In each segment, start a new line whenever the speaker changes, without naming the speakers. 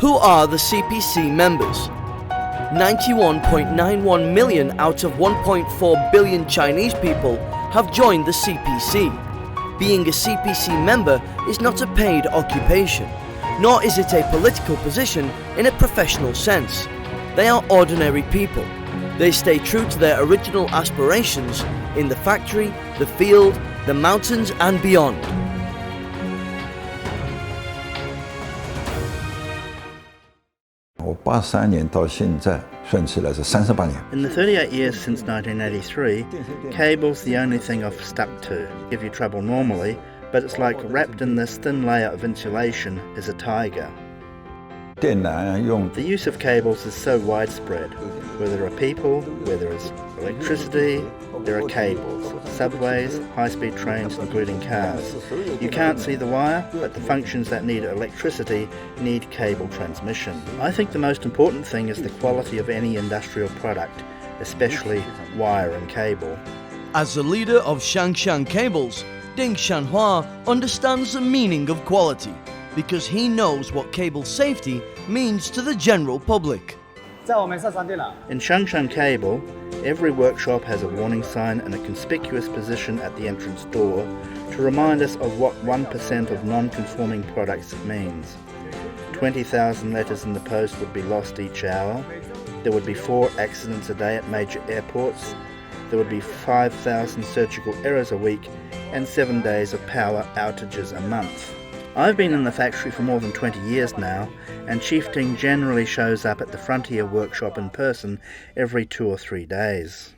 Who are the CPC members? 91.91 million out of 1.4 billion Chinese people have joined the CPC. Being a CPC member is not a paid occupation, nor is it a political position in a professional sense. They are ordinary people. They stay true to their original aspirations in the factory, the field, the mountains and beyond.
In the 38 years since 1983, cable's the only thing I've stuck to. If you travel normally, but it's like wrapped in this thin layer of insulation is a tiger. The use of cables is so widespread. Where there are people, where there is electricity, there are cables. Subways, high-speed trains, including cars. You can't see the wire, but the functions that need electricity need cable transmission. I think the most important thing is the quality of any industrial product, especially wire and cable.
As the leader of Shangshan Cables, Ding Shanhua understands the meaning of quality because he knows what cable safety means to the general public.
In Shangshan Cable, every workshop has a warning sign in a conspicuous position at the entrance door to remind us of what 1% of non-conforming products means. 20,000 letters in the post would be lost each hour. There would be 4 accidents a day at major airports. There would be 5,000 surgical errors a week and 7 days of power outages a month. I've been in the factory for more than 20 years now, and Chief Ding generally shows up at the Frontier workshop in person every 2 or 3 days.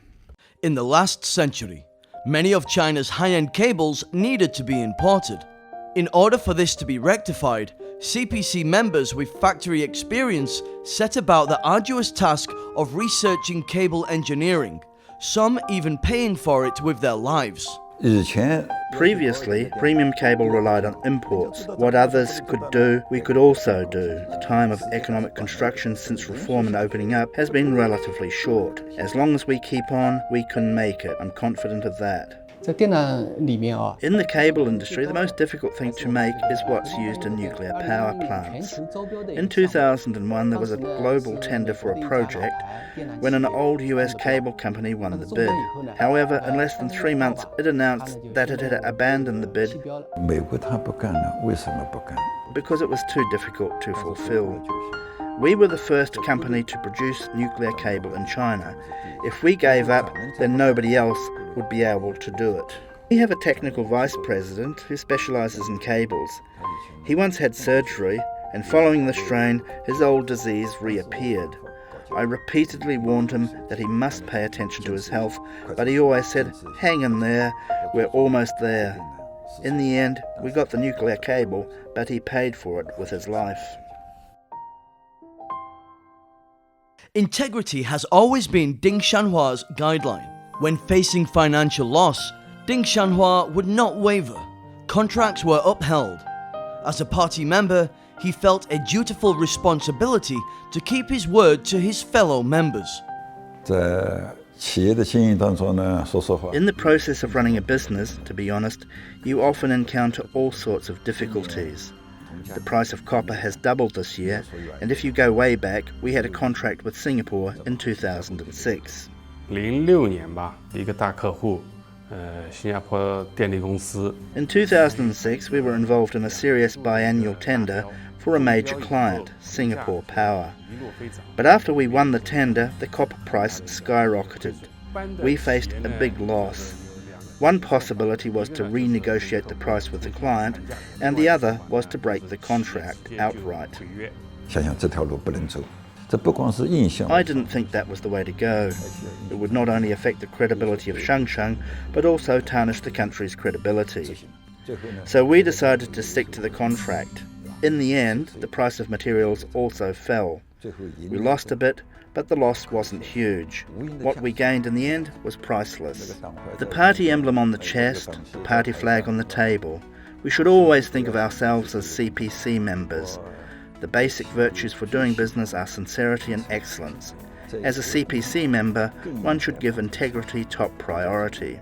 In the last century, many of China's high-end cables needed to be imported. In order for this to be rectified, CPC members with factory experience set about the arduous task of researching cable engineering, some even paying for it with their lives.
Previously, premium cable relied on imports. What others could do, we could also do. The time of economic construction since reform and opening up has been relatively short. As long as we keep on, we can make it. I'm confident of that. In the cable industry, the most difficult thing to make is what's used in nuclear power plants. In 2001, there was a global tender for a project when an old US cable company won the bid. However, in less than 3 months, it announced that it had abandoned the bid because it was too difficult to fulfill. We were the first company to produce nuclear cable in China. If we gave up, then nobody else would be able to do it. We have a technical vice president who specializes in cables. He once had surgery, and following the strain, his old disease reappeared. I repeatedly warned him that he must pay attention to his health, but he always said, "Hang in there, we're almost there." In the end, we got the nuclear cable, but he paid for it with his life.
Integrity has always been Ding Shanhua's guideline. When facing financial loss, Ding Shanhua would not waver. Contracts were upheld. As a party member, he felt a dutiful responsibility to keep his word to his fellow members.
In the process of running a business, to be honest, you often encounter all sorts of difficulties. The price of copper has doubled this year, and if you go way back, we had a contract with Singapore in 2006. In 2006, we were involved in a serious biannual tender for a major client, Singapore Power. But after we won the tender, the copper price skyrocketed. We faced a big loss. One possibility was to renegotiate the price with the client, and the other was to break the contract outright. I didn't think that was the way to go. It would not only affect the credibility of Shangshan, but also tarnish the country's credibility. So we decided to stick to the contract. In the end, the price of materials also fell. We lost a bit, but the loss wasn't huge. What we gained in the end was priceless. The party emblem on the chest, the party flag on the table. We should always think of ourselves as CPC members. The basic virtues for doing business are sincerity and excellence. As a CPC member, one should give integrity top priority.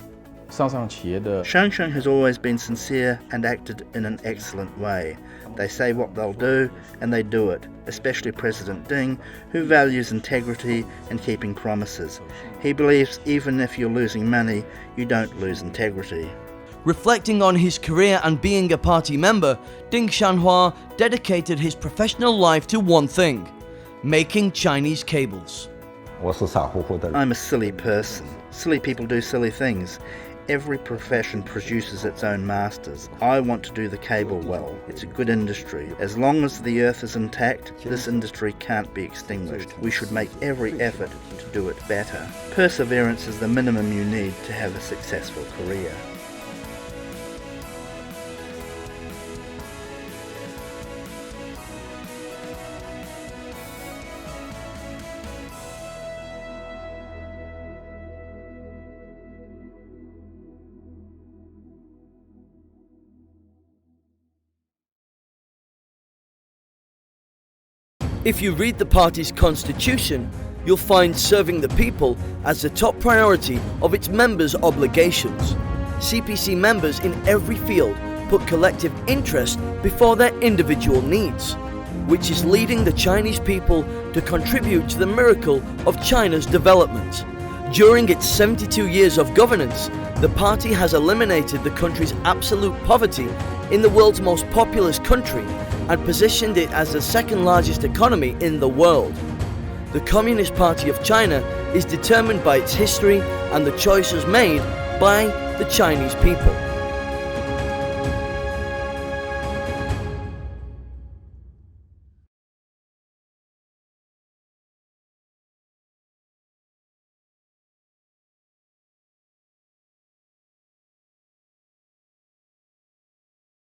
Shang has always been sincere and acted in an excellent way. They say what they'll do, and they do it, especially President Ding, who values integrity and keeping promises. He believes even if you're losing money, you don't lose integrity.
Reflecting on his career and being a party member, Ding Shanhua dedicated his professional life to one thing: making Chinese cables.
I'm a silly person. Silly people do silly things. Every profession produces its own masters. I want to do the cable well. It's a good industry. As long as the earth is intact, this industry can't be extinguished. We should make every effort to do it better. Perseverance is the minimum you need to have a successful career.
If you read the party's constitution, you'll find serving the people as the top priority of its members' obligations. CPC members in every field put collective interest before their individual needs, which is leading the Chinese people to contribute to the miracle of China's development. During its 72 years of governance, the party has eliminated the country's absolute poverty in the world's most populous country and positioned it as the second largest economy in the world. The Communist Party of China is determined by its history and the choices made by the Chinese people.